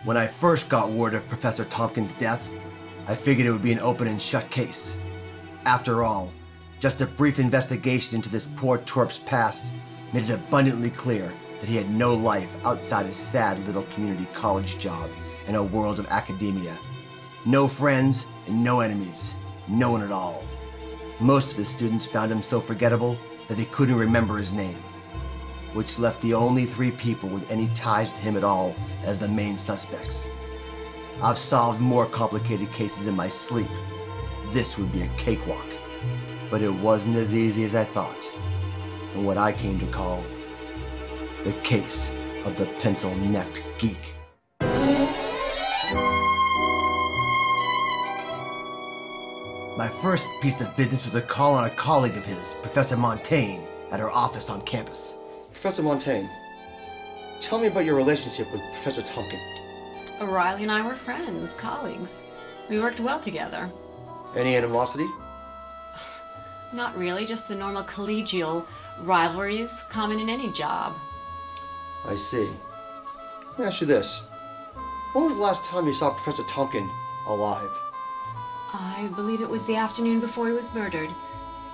When I first got word of Professor Tompkin's death, I figured it would be an open and shut case. After all, just a brief investigation into this poor twerp's past made it abundantly clear that he had no life outside his sad little community college job and a world of academia. No friends and no enemies, no one at all. Most of his students found him so forgettable that they couldn't remember his name, which left the only 3 people with any ties to him at all as the main suspects. I've solved more complicated cases in my sleep. This would be a cakewalk. But it wasn't as easy as I thought, and what I came to call the case of the pencil-necked geek. My first piece of business was a call on a colleague of his, Professor Montaigne, at her office on campus. Professor Montaigne, tell me about your relationship with Professor Tompkin. Riley and I were friends, colleagues. We worked well together. Any animosity? Not really, just the normal collegial rivalries common in any job. I see. Let me ask you this. When was the last time you saw Professor Tompkin alive? I believe it was the afternoon before he was murdered.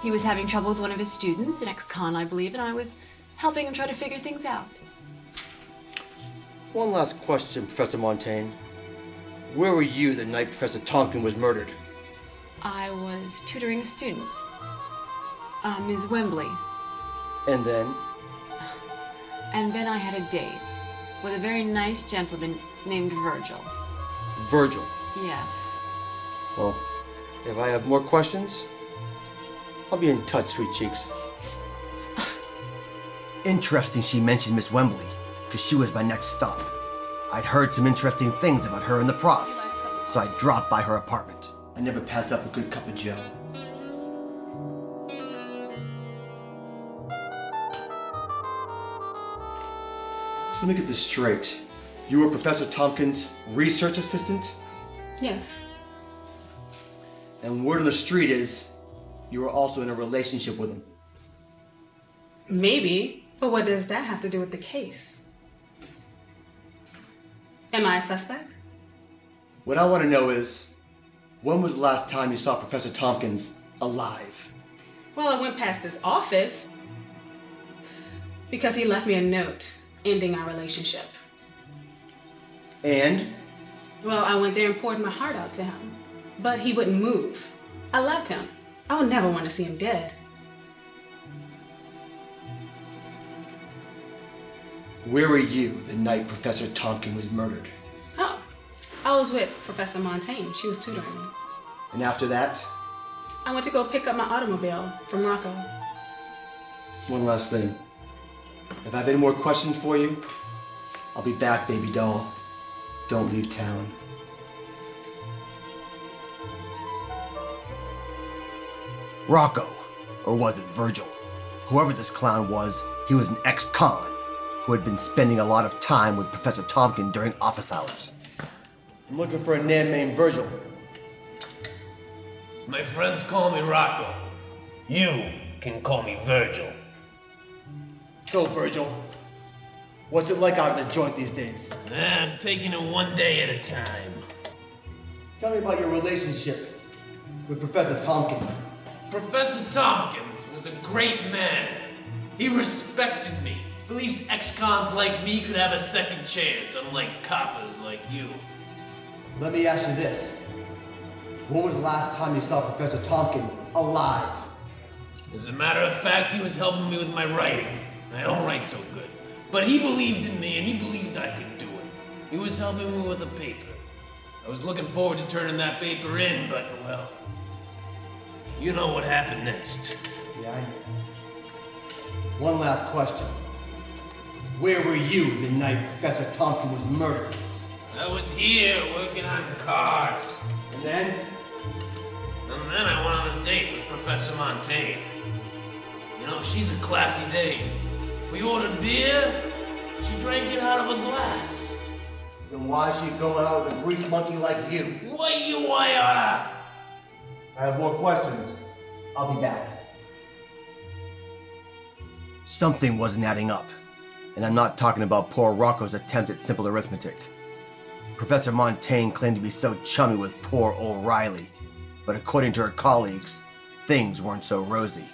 He was having trouble with one of his students, an ex-con, I believe, and I was helping him try to figure things out. One last question, Professor Montaigne. Where were you the night Professor Tompkin was murdered? I was tutoring a student, Ms. Wembley. And then? And then I had a date with a very nice gentleman named Virgil. Virgil? Yes. Well, if I have more questions, I'll be in touch, sweet cheeks. Interesting she mentioned Miss Wembley, because she was my next stop. I'd heard some interesting things about her and the prof, so I dropped by her apartment. I never pass up a good cup of joe. So let me get this straight. You were Professor Tompkin's research assistant? Yes. And word on the street is, you were also in a relationship with him. Maybe, but what does that have to do with the case? Am I a suspect? What I want to know is, when was the last time you saw Professor Tompkins alive? Well, I went past his office because he left me a note ending our relationship. And? Well, I went there and poured my heart out to him, but he wouldn't move. I loved him. I would never want to see him dead. Where were you the night Professor Tompkin was murdered? Oh, I was with Professor Montaigne. She was tutoring me. And after that? I went to go pick up my automobile from Rocco. One last thing. If I have any more questions for you, I'll be back, baby doll. Don't leave town. Rocco, or was it Virgil? Whoever this clown was, he was an ex-con who had been spending a lot of time with Professor Tompkin during office hours. I'm looking for a man named Virgil. My friends call me Rocco. You can call me Virgil. So, Virgil, what's it like out in the joint these days? I'm taking it one day at a time. Tell me about your relationship with Professor Tompkin. Professor Tompkins was a great man. He respected me. Believes ex-cons like me could have a second chance, unlike coppers like you. Let me ask you this. When was the last time you saw Professor Tompkin alive? As a matter of fact, he was helping me with my writing. I don't write so good. But he believed in me, and he believed I could do it. He was helping me with a paper. I was looking forward to turning that paper in, but, well, you know what happened next. Yeah, I know. One last question. Where were you the night Professor Tompkin was murdered? I was here working on cars. And then? And then I went on a date with Professor Montaigne. You know, she's a classy dame. We ordered beer, she drank it out of a glass. Then why'd she go out with a grease monkey like you? What you wire? I have more questions. I'll be back. Something wasn't adding up. And I'm not talking about poor Rocco's attempt at simple arithmetic. Professor Montaigne claimed to be so chummy with poor O'Reilly, but according to her colleagues, things weren't so rosy.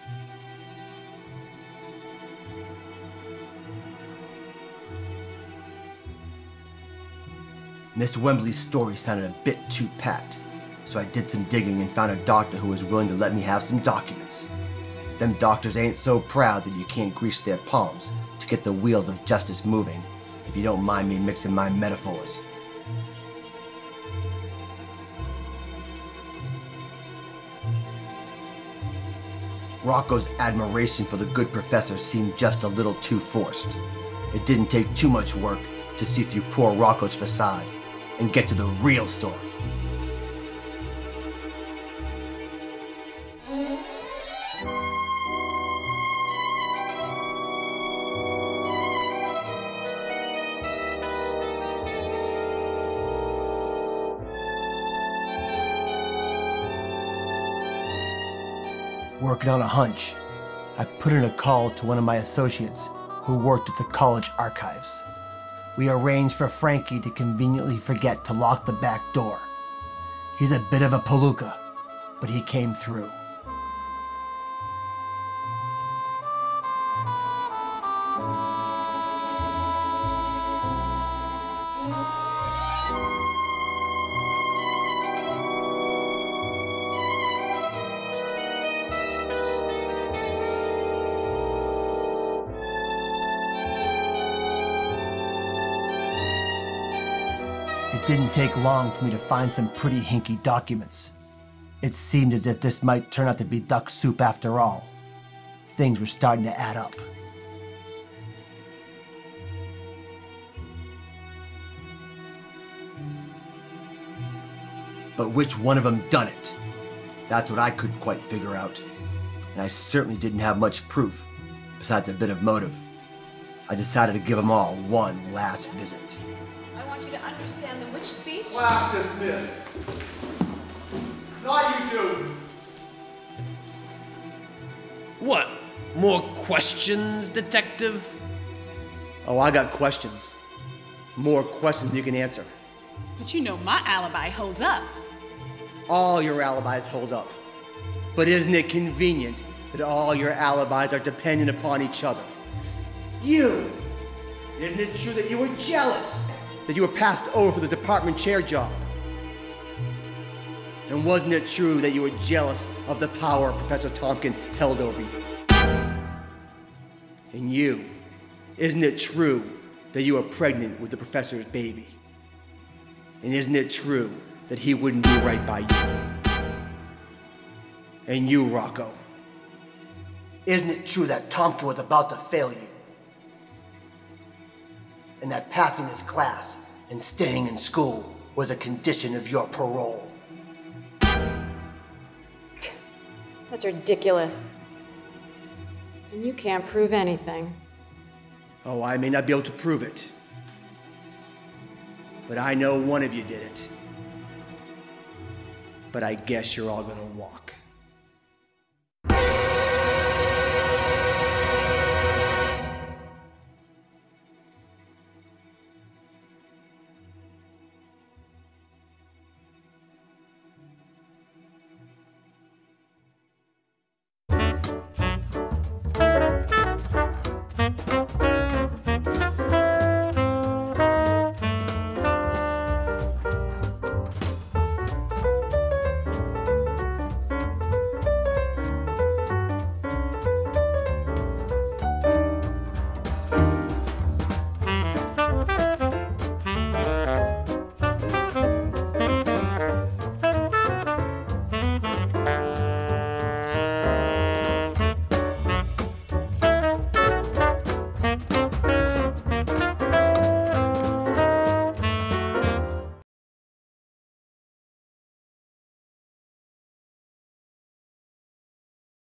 Miss Wembley's story sounded a bit too pat, so I did some digging and found a doctor who was willing to let me have some documents. Them doctors ain't so proud that you can't grease their palms to get the wheels of justice moving, if you don't mind me mixing my metaphors. Rocco's admiration for the good professor seemed just a little too forced. It didn't take too much work to see through poor Rocco's facade and get to the real story. Working on a hunch, I put in a call to one of my associates who worked at the college archives. We arranged for Frankie to conveniently forget to lock the back door. He's a bit of a palooka, but he came through. It didn't take long for me to find some pretty hinky documents. It seemed as if this might turn out to be duck soup after all. Things were starting to add up. But which one of them done it? That's what I couldn't quite figure out. And I certainly didn't have much proof, besides a bit of motive. I decided to give them all one last visit. I want you to understand the witch speech. Class dismissed. Not you two. What? More questions, detective? Oh, I got questions. More questions than you can answer. But you know my alibi holds up. All your alibis hold up. But isn't it convenient that all your alibis are dependent upon each other? You! Isn't it true that you were jealous that you were passed over for the department chair job? And wasn't it true that you were jealous of the power Professor Tompkin held over you? And you, isn't it true that you were pregnant with the professor's baby? And isn't it true that he wouldn't do right by you? And you, Rocco, isn't it true that Tompkin was about to fail you? And that passing his class and staying in school was a condition of your parole? That's ridiculous. And you can't prove anything. Oh, I may not be able to prove it. But I know one of you did it. But I guess you're all gonna walk.